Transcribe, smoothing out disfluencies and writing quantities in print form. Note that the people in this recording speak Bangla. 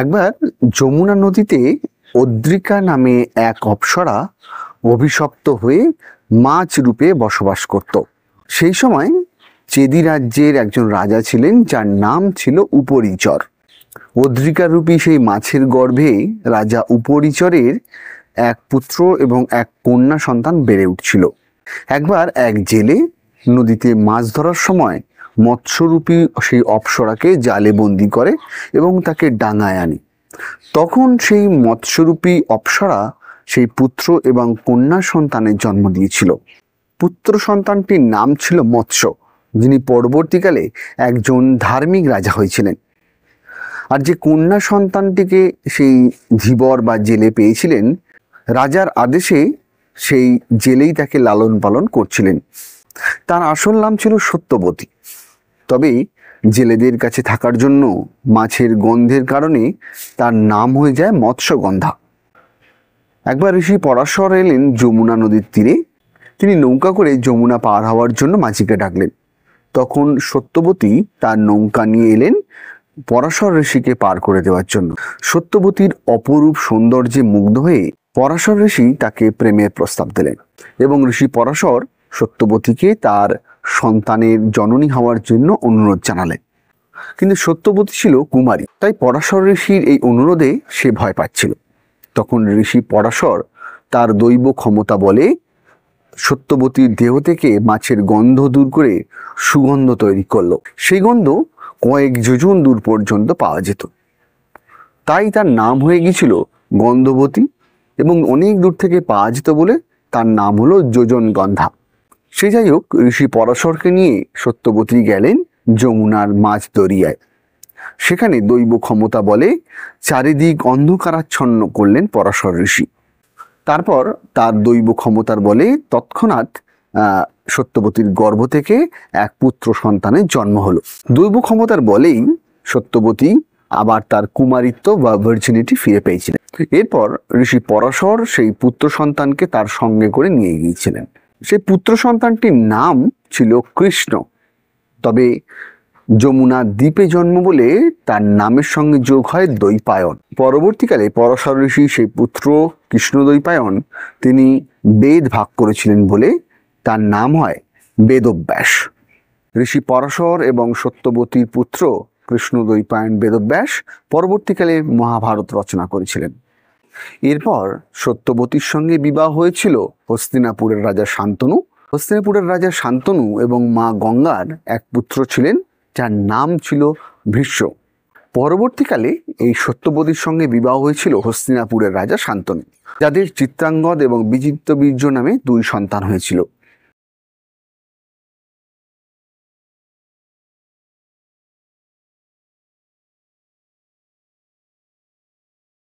একবার যমুনা নদীতে অদ্রিকা নামে এক অপ্সরা অভিশপ্ত হয়ে মাছ রূপে বসবাস করত। সেই সময় চেদি রাজ্যের একজন রাজা ছিলেন যার নাম ছিল উপরিচর। অদ্রিকা রূপী সেই মাছের গর্ভে রাজা উপরিচরের এক পুত্র এবং এক কন্যা সন্তান বেড়ে উঠছিল। একবার এক জেলে নদীতে মাছ ধরার সময় মৎস্যরূপী সেই অপ্সরাকে জালে বন্দি করে এবং তাকে ডাঙায় আনে। তখন সেই মৎস্যরূপী অপ্সরা সেই পুত্র এবং কন্যা সন্তানের জন্ম দিয়েছিল। পুত্র সন্তানটির নাম ছিল মৎস্য, যিনি পরবর্তীকালে একজন ধার্মিক রাজা হয়েছিলেন। আর যে কন্যা সন্তানটিকে সেই ধীবর বা জেলে পেয়েছিলেন, রাজার আদেশে সেই জেলেই তাকে লালন পালন করছিলেন। তার আসল নাম ছিল সত্যবতী। তবে জেলেদের কাছে থাকার জন্য মাছের গন্ধের কারণে তার নাম হয়ে যায় মৎস্যগন্ধা। একবার ঋষি পরাশর এলেন যমুনা নদীর তীরে। তিনি নৌকা করে যমুনা পার হওয়ার জন্য মাঝিকে ডাকলেন। তখন সত্যবতী তার নৌকা নিয়ে এলেন পরাশর ঋষিকে পার করে দেওয়ার জন্য। সত্যবতীর অপরূপ সৌন্দর্যে মুগ্ধ হয়ে পরাশর ঋষি তাকে প্রেমের প্রস্তাব দিলেন এবং ঋষি পরাশর সত্যবতীকে তার সন্তানের জননী হওয়ার জন্য অনুরোধ জানালেন। কিন্তু সত্যবতী ছিল কুমারী, তাই পরাশর ঋষির এই অনুরোধে সে ভয় পাচ্ছিল। তখন ঋষি পরাশর তার দৈব ক্ষমতা বলে সত্যবতীর দেহ থেকে মাছের গন্ধ দূর করে সুগন্ধ তৈরি করলো। সেই গন্ধ কয়েক যোজন দূর পর্যন্ত পাওয়া যেত, তাই তার নাম হয়ে গিয়েছিল গন্ধবতী এবং অনেক দূর থেকে পাওয়া যেত বলে তার নাম হলো যোজনগন্ধা। সে যাই হোক, ঋষি পরাশরকে নিয়ে সত্যবতী গেলেন যমুনার মাঝ দরিয়ায়। সেখানে দৈব ক্ষমতা বলে চারিদিক অন্ধকারাচ্ছন্ন করলেন পরাশর ঋষি। তারপর তার দৈব ক্ষমতার বলে তৎক্ষণাৎ সত্যবতীর গর্ভ থেকে এক পুত্র সন্তানের জন্ম হলো। দৈব ক্ষমতার বলেই সত্যবতী আবার তার কুমারিত্ব বা ভার্জিনিটি ফিরে পেয়েছিলেন। এরপর ঋষি পরাশর সেই পুত্র সন্তানকে তার সঙ্গে করে নিয়ে গিয়েছিলেন। সেই পুত্র সন্তানটির নাম ছিল কৃষ্ণ। তবে যমুনা দ্বীপে জন্ম বলে তার নামের সঙ্গে যোগ হয় দ্বৈপায়ন। পরবর্তীকালে পরাশর ঋষি সেই পুত্র কৃষ্ণ দ্বৈপায়ন তিনি বেদ ভাগ করেছিলেন বলে তার নাম হয় বেদব্যাস। ঋষি পরাশর এবং সত্যবতীর পুত্র কৃষ্ণ দ্বৈপায়ন বেদব্যাস পরবর্তীকালে মহাভারত রচনা করেছিলেন। এরপর সত্যবতীর সঙ্গে বিবাহ হয়েছিল হস্তিনাপুরের রাজা শান্তনু। হস্তিনাপুরের রাজা শান্তনু এবং মা গঙ্গার এক পুত্র ছিলেন যার নাম ছিল ভীষ্ম। পরবর্তীকালে এই সত্যবতীর সঙ্গে বিবাহ হয়েছিল হস্তিনাপুরের রাজা শান্তনু, যাদের চিত্রাঙ্গদ এবং বিচিত্রবীর্য নামে দুই সন্তান হয়েছিল।